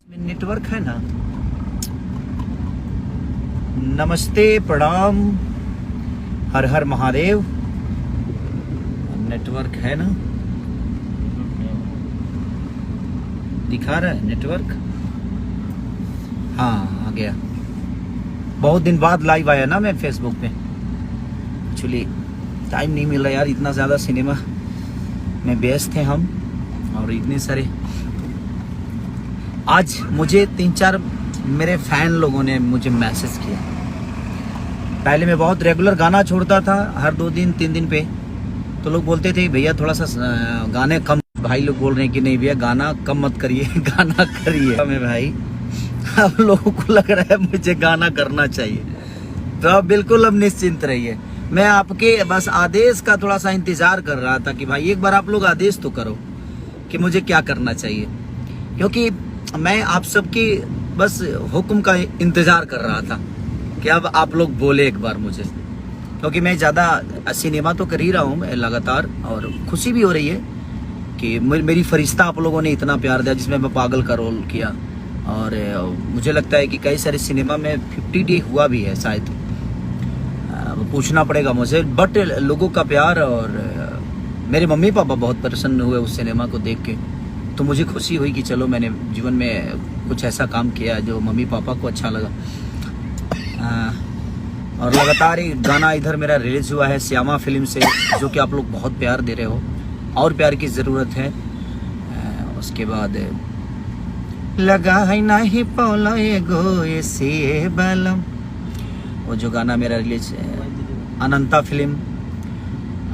Network है ना। नमस्ते, प्रणाम, हर हर महादेव। नेटवर्क है ना, दिखा रहा है नेटवर्क। हाँ, आ गया। बहुत दिन बाद लाइव आया ना मैं फेसबुक पे। एक्चुअली टाइम नहीं मिल रहा यार, इतना ज़्यादा सिनेमा में व्यस्त थे हम, और इतने सारे। आज मुझे 3-4 मेरे फैन लोगों ने मुझे मैसेज किया। पहले मैं बहुत रेगुलर गाना छोड़ता था, हर 2 दिन 3 दिन पे, तो लोग बोलते थे भैया थोड़ा सा गाने कम। भाई लोग बोल रहे हैं कि नहीं भैया गाना कम मत करिए, गाना करिए। मैं भाई, अब लोगों को लग रहा है मुझे गाना करना चाहिए, तो अब बिल्कुल अब निश्चिंत रहिए। मैं आपके बस आदेश का थोड़ा सा इंतजार कर रहा था कि भाई एक बार आप लोग आदेश तो करो कि मुझे क्या करना चाहिए, क्योंकि मैं आप सबकी बस हुक्म का इंतजार कर रहा था कि अब आप लोग बोले एक बार मुझे, क्योंकि मैं ज़्यादा सिनेमा तो कर ही रहा हूँ लगातार, और खुशी भी हो रही है कि मेरी फरिश्ता आप लोगों ने इतना प्यार दिया, जिसमें मैं पागल का रोल किया। और मुझे लगता है कि कई सारे सिनेमा में 50 डे हुआ भी है शायद, पूछना पड़ेगा मुझे, बट लोगों का प्यार। और मेरे मम्मी पापा बहुत प्रसन्न हुए उस सिनेमा को देख के, तो मुझे खुशी हुई कि चलो मैंने जीवन में कुछ ऐसा काम किया जो मम्मी पापा को अच्छा लगा। और लगातार ही गाना इधर मेरा रिलीज हुआ है श्यामा फिल्म से, जो कि आप लोग बहुत प्यार दे रहे हो, और प्यार की ज़रूरत है। उसके बाद लगा है नहीं पौला गो से बलम, वो जो गाना मेरा रिलीज है अनंता फिल्म,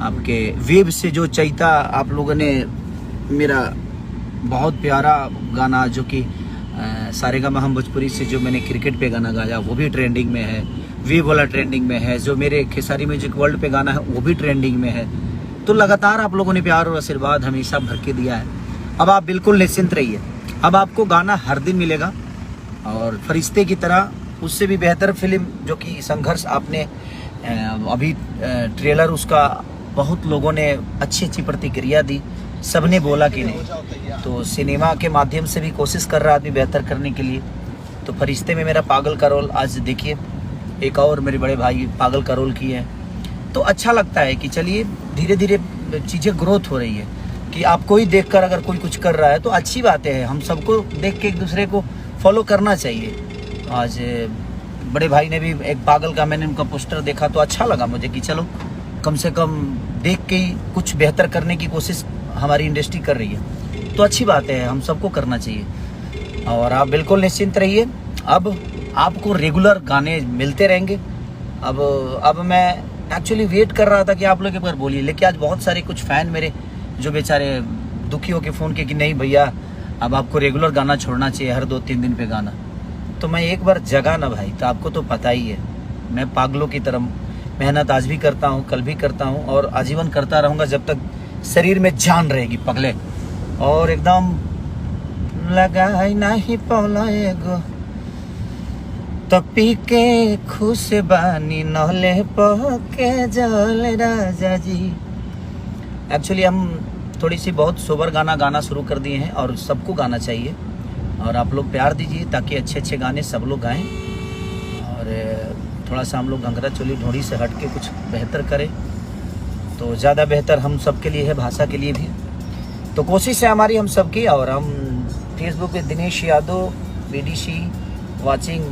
आपके वेब से जो चैता आप लोगों ने मेरा बहुत प्यारा गाना, जो कि सारेगामा हम भोजपुरी से जो मैंने क्रिकेट पे गाना गाया, वो भी ट्रेंडिंग में है। वेब वाला ट्रेंडिंग में है, जो मेरे खेसारी म्यूजिक वर्ल्ड पे गाना है वो भी ट्रेंडिंग में है। तो लगातार आप लोगों ने प्यार और आशीर्वाद हमेशा भर के दिया है। अब आप बिल्कुल निश्चिंत रहिए, अब आपको गाना हर दिन मिलेगा, और फरिश्ते की तरह उससे भी बेहतर फिल्म, जो कि संघर्ष आपने अभी ट्रेलर उसका बहुत लोगों ने अच्छी अच्छी प्रतिक्रिया दी, सबने बोला कि नहीं, तो सिनेमा के माध्यम से भी कोशिश कर रहा आदमी बेहतर करने के लिए। तो फरिश्ते में मेरा पागल का रोल, आज देखिए एक और मेरे बड़े भाई पागल का रोल किए हैं, तो अच्छा लगता है कि चलिए धीरे धीरे चीज़ें ग्रोथ हो रही है, कि आपको ही देखकर अगर कोई कुछ कर रहा है तो अच्छी बात है। हम सबको देख के एक दूसरे को फॉलो करना चाहिए। आज बड़े भाई ने भी एक पागल का, मैंने उनका पोस्टर देखा तो अच्छा लगा मुझे कि चलो कम से कम देख के ही कुछ बेहतर करने की कोशिश हमारी इंडस्ट्री कर रही है, तो अच्छी बात है, हम सबको करना चाहिए। और आप बिल्कुल निश्चिंत रहिए, अब आपको रेगुलर गाने मिलते रहेंगे। अब मैं एक्चुअली वेट कर रहा था कि आप लोग एक बार बोलिए, लेकिन आज बहुत सारे कुछ फ़ैन मेरे जो बेचारे दुखी होकर फ़ोन किए कि नहीं भैया अब आपको रेगुलर गाना छोड़ना चाहिए, हर 2-3 दिन पे गाना। तो मैं एक बार जगा ना भाई, तो आपको तो पता ही है मैं पागलों की तरह मेहनत आज भी करता हूँ, कल भी करता हूँ, और आजीवन करता रहूँगा जब तक शरीर में जान रहेगी पगले। और एकदम लगा नहीं पौला एगो तपी के खुश बानी नहले पके जल राजा जी। एक्चुअली हम थोड़ी सी बहुत सोबर गाना शुरू कर दिए हैं, और सबको गाना चाहिए, और आप लोग प्यार दीजिए ताकि अच्छे अच्छे गाने सब लोग गाएं, और थोड़ा सा हम लोग घंघरा चोली ढोड़ी से हट के कुछ बेहतर करें तो ज़्यादा बेहतर हम सब के लिए है, भाषा के लिए भी। तो कोशिश है हमारी हम सबकी। और हम फेसबुक पे दिनेश यादव बीडीसी वाचिंग,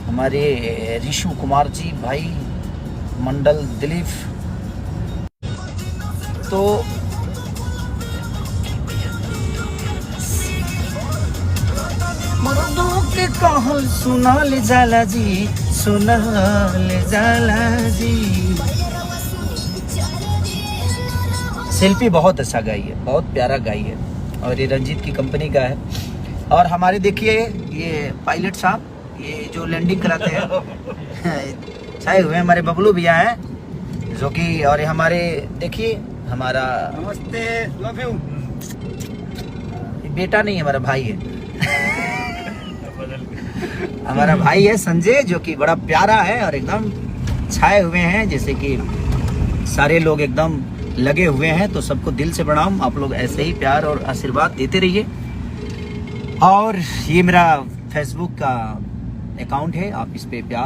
हमारे ऋषु कुमार जी भाई मंडल दिलीप, तो मर्दों के कहल सुनाल जाला जी, सुनाल जाला जी। शिल्पी बहुत अच्छा गाई है, बहुत प्यारा गाई है, और ये रंजीत की कंपनी का है। और हमारे देखिए ये पायलट साहब, ये जो लैंडिंग कराते हैं छाए हुए हमारे बबलू भैया हैं, जो कि, और हमारे देखिए हमारा, नमस्ते, लव यू, बेटा नहीं हमारा भाई है हमारा भाई है संजय, जो कि बड़ा प्यारा है और एकदम छाए हुए हैं, जैसे कि सारे लोग एकदम लगे हुए हैं। तो सबको दिल से प्रणाम, आप लोग ऐसे ही प्यार और आशीर्वाद देते रहिए। और ये मेरा फेसबुक का अकाउंट है, आप इस पे प्यार